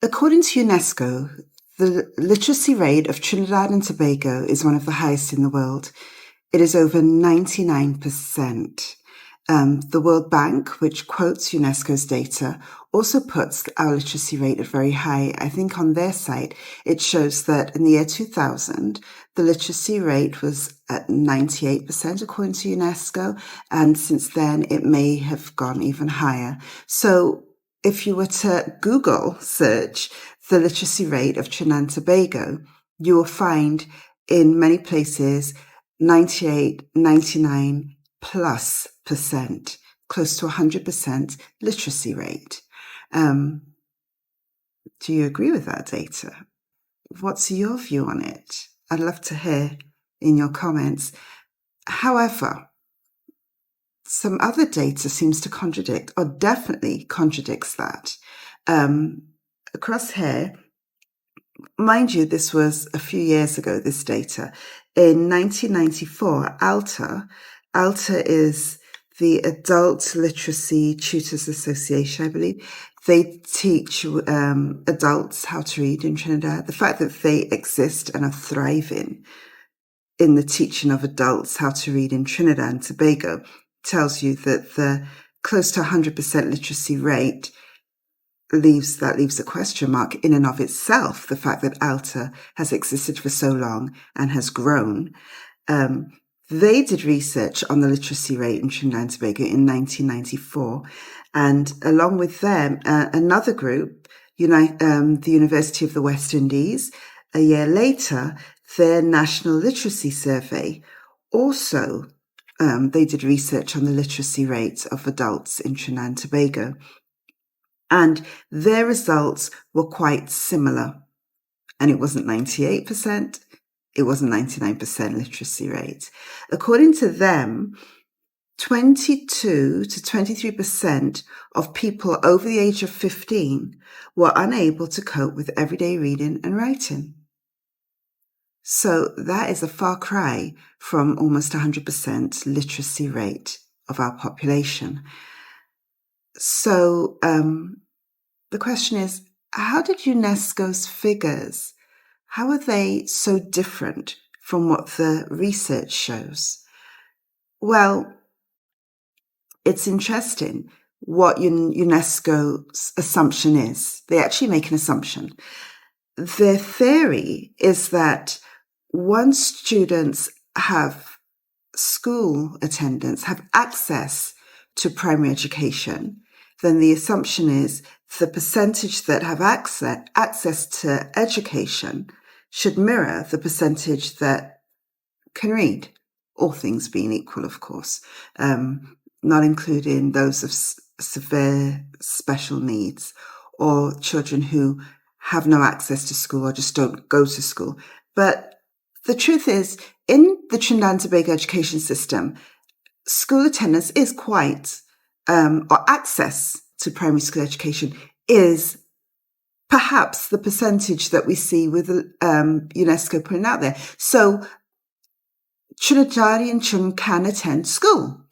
According to UNESCO, the literacy rate of Trinidad and Tobago is one of the highest in the world. It is over 99%. The World Bank, which quotes UNESCO's data, also puts our literacy rate at very high. I think on their site, it shows that in the year 2000, the literacy rate was at 98% according to UNESCO, and since then it may have gone even higher. So if you were to Google search the literacy rate of Trinidad and Tobago, you will find in many places 98, 99 plus percent, close to 100% literacy rate. Do you agree with that data? What's your view on it? I'd love to hear in your comments. However, some other data seems to contradict, or definitely contradicts that. Across here, mind you, this was a few years ago, this data. In 1994, ALTA is the Adult Literacy Tutors Association, I believe. They teach adults how to read in Trinidad. The fact that they exist and are thriving in the teaching of adults how to read in Trinidad and Tobago tells you that the close to 100% literacy rate leaves a question mark in and of itself. The fact that ALTA has existed for so long and has grown. They did research on the literacy rate in Trinidad and Tobago in 1994, and along with them, another group, the University of the West Indies, a year later, their National Literacy Survey also they did research on the literacy rate of adults in Trinidad and Tobago, and their results were quite similar. And it wasn't 98%. It wasn't 99% literacy rate. According to them, 22 to 23% of people over the age of 15 were unable to cope with everyday reading and writing. So that is a far cry from almost 100% literacy rate of our population. So the question is, how did UNESCO's figures, how are they so different from what the research shows? Well, it's interesting what UNESCO's assumption is. They actually make an assumption. Their theory is that once students have school attendance, have access to primary education, then the assumption is the percentage that have access to education should mirror the percentage that can read, all things being equal, of course, not including those of severe special needs or children who have no access to school or just don't go to school. But the truth is, in the Trinidad and Tobago education system, school attendance is quite, or access to primary school education is perhaps the percentage that we see with UNESCO putting out there. So Trinidadian children can attend school.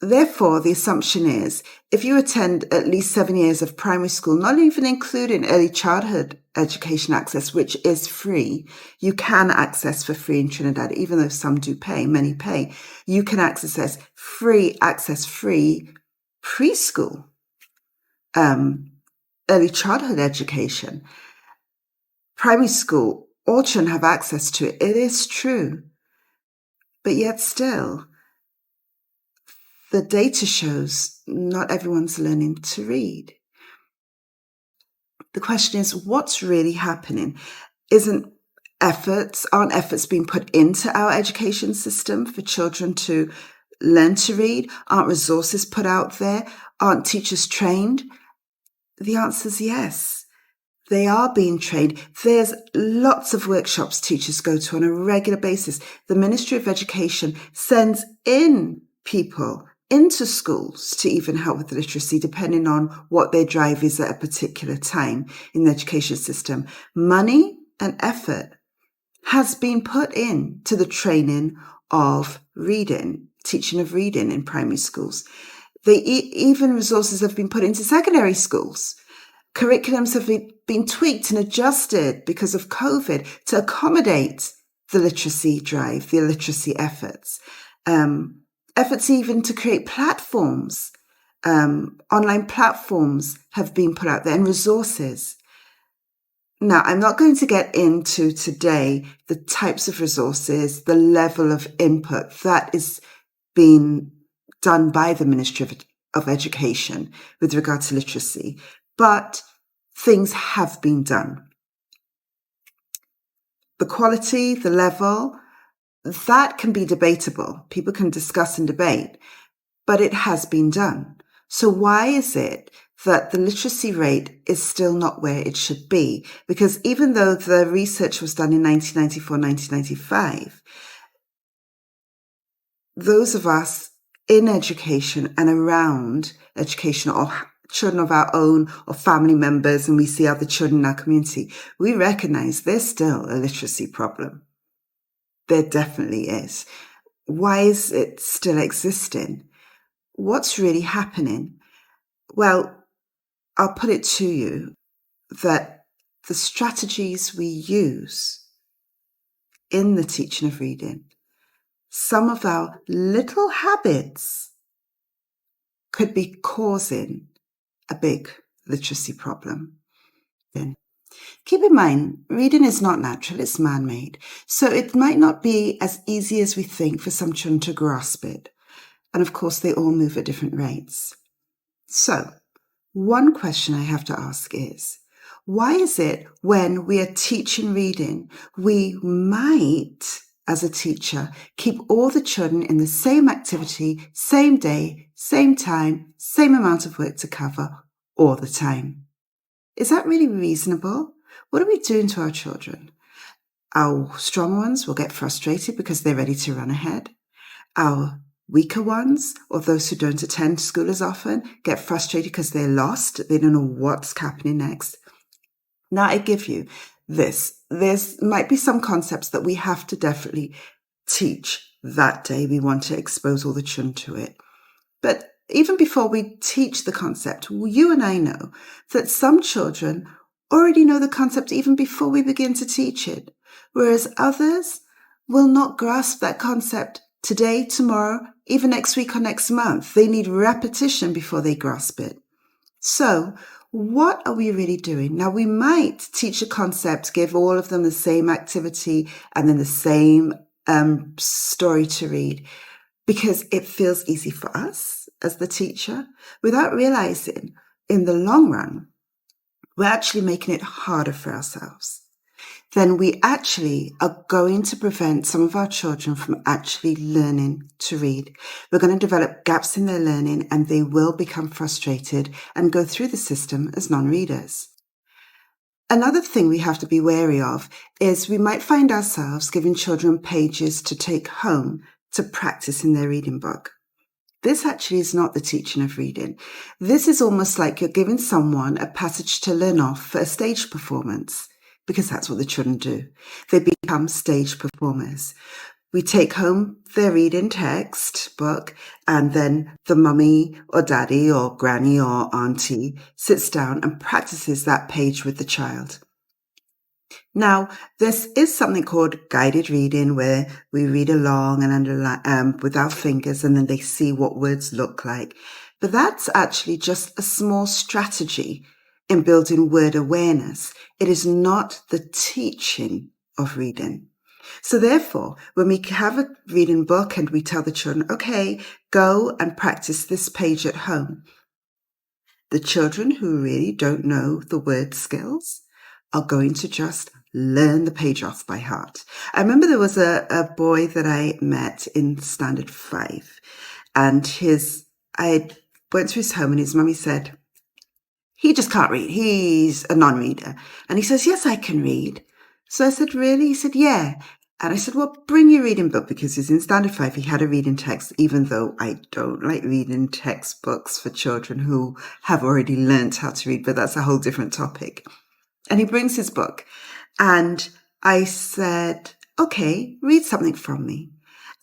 Therefore, the assumption is if you attend at least 7 years of primary school, not even including early childhood education access, which is free, you can access for free in Trinidad, even though some do pay, many pay. You can access free preschool, early childhood education. Primary school, all children have access to it. It is true. But yet still, the data shows not everyone's learning to read. The question is, what's really happening? Aren't efforts being put into our education system for children to learn to read? Aren't resources put out there? Aren't teachers trained? The answer is yes. They are being trained. There's lots of workshops teachers go to on a regular basis. The Ministry of Education sends in people into schools to even help with literacy, depending on what their drive is at a particular time in the education system. Money and effort has been put in to the training of reading, teaching of reading in primary schools. Even resources have been put into secondary schools. Curriculums have been tweaked and adjusted because of COVID to accommodate the literacy drive, the literacy efforts. Efforts even to create platforms, online platforms have been put out there, and resources. Now, I'm not going to get into today the types of resources, the level of input that is being done by the Ministry of Education with regard to literacy, but things have been done. The quality, the level, that can be debatable. People can discuss and debate, but it has been done. So why is it that the literacy rate is still not where it should be? Because even though the research was done in 1994, 1995, those of us in education and around education, or children of our own or family members, and we see other children in our community, we recognize there's still a literacy problem. There definitely is. Why is it still existing? What's really happening? Well, I'll put it to you that the strategies we use in the teaching of reading, some of our little habits could be causing a big literacy problem. Then keep in mind, reading is not natural, it's man-made. So it might not be as easy as we think for some children to grasp it. And of course, they all move at different rates. So one question I have to ask is, why is it when we are teaching reading, we might, as a teacher, keep all the children in the same activity, same day, same time, same amount of work to cover all the time? Is that really reasonable? What are we doing to our children? Our strong ones will get frustrated because they're ready to run ahead. Our weaker ones, or those who don't attend school as often, get frustrated because they're lost. They don't know what's happening next. Now, I give you this. There might be some concepts that we have to definitely teach that day. We want to expose all the children to it. But even before we teach the concept, you and I know that some children already know the concept even before we begin to teach it, whereas others will not grasp that concept today, tomorrow, even next week or next month. They need repetition before they grasp it. So what are we really doing? Now, we might teach a concept, give all of them the same activity and then the same story to read because it feels easy for us as the teacher, without realizing in the long run, we're actually making it harder for ourselves. Then we actually are going to prevent some of our children from actually learning to read. We're going to develop gaps in their learning and they will become frustrated and go through the system as non-readers. Another thing we have to be wary of is we might find ourselves giving children pages to take home to practice in their reading book. This actually is not the teaching of reading. This is almost like you're giving someone a passage to learn off for a stage performance, because that's what the children do. They become stage performers. We take home their reading text book, and then the mummy or daddy or granny or auntie sits down and practices that page with the child. Now, this is something called guided reading, where we read along and underline with our fingers, and then they see what words look like. But that's actually just a small strategy in building word awareness. It is not the teaching of reading. So therefore, when we have a reading book and we tell the children, okay, go and practice this page at home, the children who really don't know the word skills are going to just learn the page off by heart. I remember there was a boy that I met in Standard 5, and I went to his home and his mummy said, he just can't read. He's a non-reader. And he says, yes, I can read. So I said, really? He said, yeah. And I said, well, bring your reading book, because he's in Standard 5. He had a reading text, even though I don't like reading textbooks for children who have already learnt how to read, but that's a whole different topic. And he brings his book. And I said, okay, read something from me.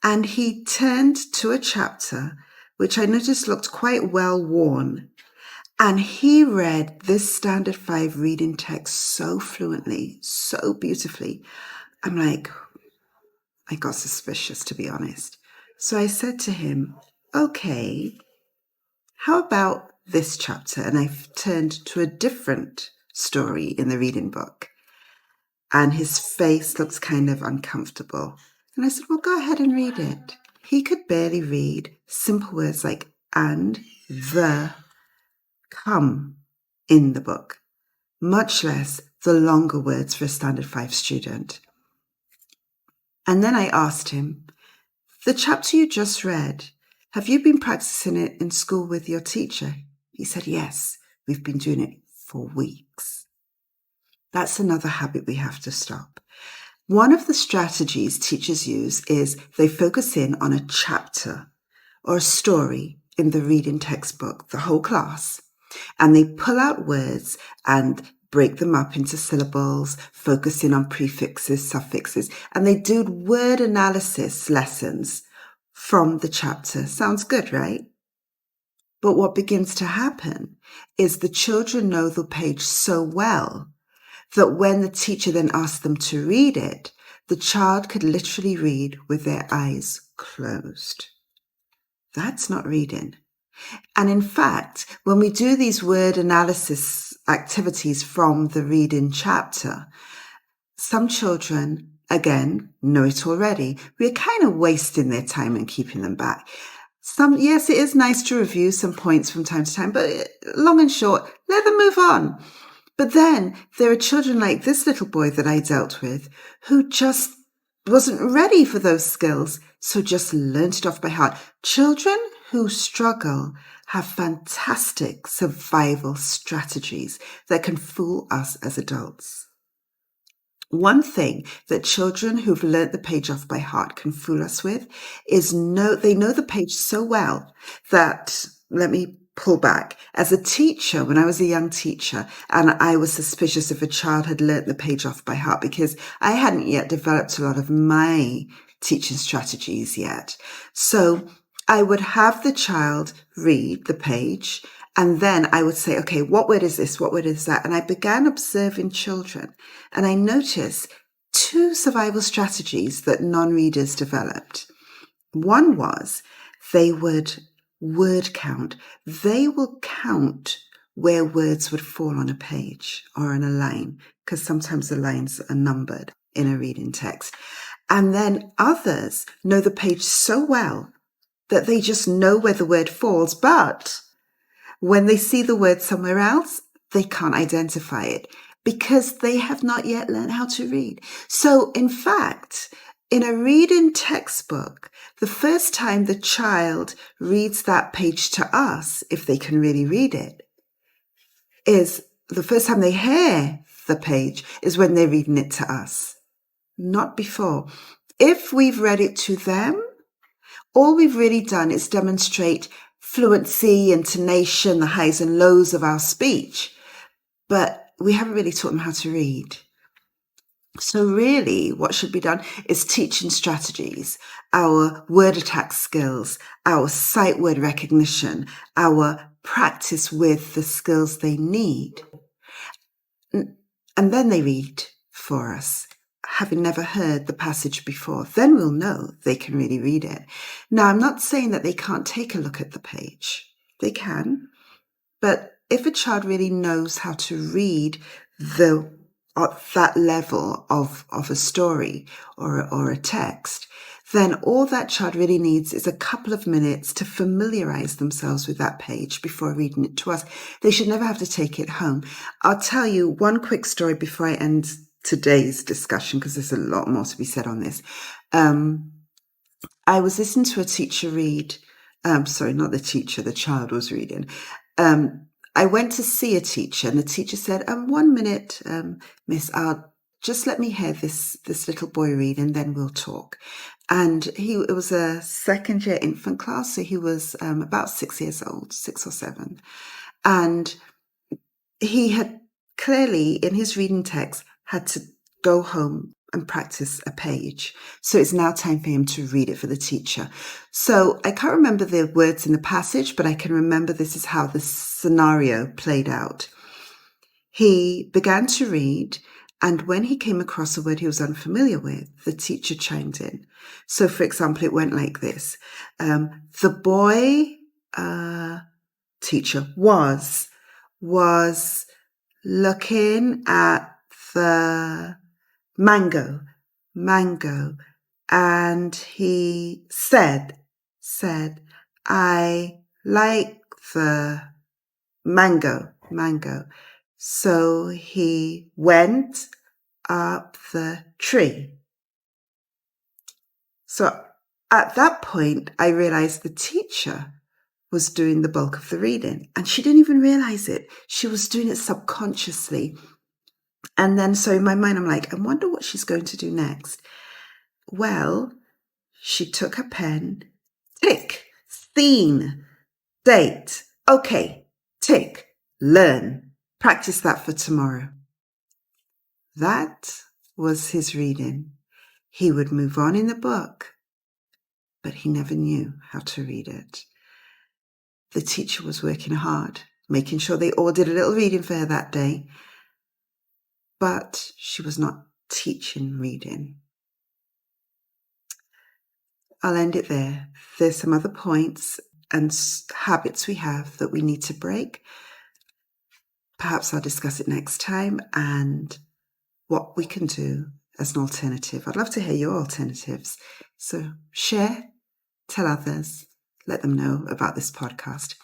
And he turned to a chapter, which I noticed looked quite well worn. And he read this Standard 5 reading text so fluently, so beautifully. I'm like, I got suspicious, to be honest. So I said to him, okay, how about this chapter? And I've turned to a different story in the reading book. And his face looks kind of uncomfortable. And I said, well, go ahead and read it. He could barely read simple words like and, the, come in the book, much less the longer words for a Standard 5 student. And then I asked him, the chapter you just read, have you been practicing it in school with your teacher? He said, yes, we've been doing it for weeks. That's another habit we have to stop. One of the strategies teachers use is they focus in on a chapter or a story in the reading textbook, the whole class, and they pull out words and break them up into syllables, focusing on prefixes, suffixes, and they do word analysis lessons from the chapter. Sounds good, right? But what begins to happen is the children know the page so well that when the teacher then asks them to read it, the child could literally read with their eyes closed. That's not reading. And in fact, when we do these word analysis activities from the reading chapter, some children, again, know it already. We're kind of wasting their time and keeping them back. Yes, it is nice to review some points from time to time, but long and short, let them move on. But then there are children like this little boy that I dealt with who just wasn't ready for those skills, so just learnt it off by heart. Children who struggle have fantastic survival strategies that can fool us as adults. One thing that children who've learnt the page off by heart can fool us with is they know the page so well that, let me pull back. As a teacher, when I was a young teacher, and I was suspicious if a child had learnt the page off by heart because I hadn't yet developed a lot of my teaching strategies yet. So I would have the child read the page, and then I would say, okay, what word is this? What word is that? And I began observing children, and I noticed two survival strategies that non-readers developed. One was they would word count. They will count where words would fall on a page or in a line, because sometimes the lines are numbered in a reading text. And then others know the page so well that they just know where the word falls, but when they see the word somewhere else, they can't identify it because they have not yet learned how to read. So in fact, in a reading textbook, the first time the child reads that page to us, if they can really read it, is the first time they hear the page is when they're reading it to us, not before. If we've read it to them, all we've really done is demonstrate fluency, intonation, the highs and lows of our speech, but we haven't really taught them how to read. So really what should be done is teaching strategies, our word attack skills, our sight word recognition, our practice with the skills they need. And then they read for us, having never heard the passage before. Then we'll know they can really read it. Now, I'm not saying that they can't take a look at the page. They can. But if a child really knows how to read that level of a story or a text, then all that child really needs is a couple of minutes to familiarize themselves with that page before reading it to us. They should never have to take it home. I'll tell you one quick story before I end today's discussion, because there's a lot more to be said on this. I was listening to a teacher read, sorry, not the teacher, the child was reading. I went to see a teacher, and the teacher said, 1 minute, miss, just let me hear this little boy read and then we'll talk. And it was a second year infant class, so he was about 6 years old, 6 or 7. And he had clearly, in his reading text, had to go home and practice a page. So it's now time for him to read it for the teacher. So I can't remember the words in the passage, but I can remember this is how the scenario played out. He began to read, and when he came across a word he was unfamiliar with, the teacher chimed in. So, for example, it went like this. The boy, teacher, was looking at the mango, and he said, I like the mango. So he went up the tree. So at that point, I realized the teacher was doing the bulk of the reading, and she didn't even realize it. She was doing it subconsciously. And then, so in my mind, I'm like, I wonder what she's going to do next. Well, she took a pen, tick, scene, date. Okay, tick, learn. Practice that for tomorrow. That was his reading. He would move on in the book, but he never knew how to read it. The teacher was working hard, making sure they all did a little reading for her that day, but she was not teaching reading. I'll end it there. There's some other points and habits we have that we need to break. Perhaps I'll discuss it next time and what we can do as an alternative. I'd love to hear your alternatives. So share, tell others, let them know about this podcast.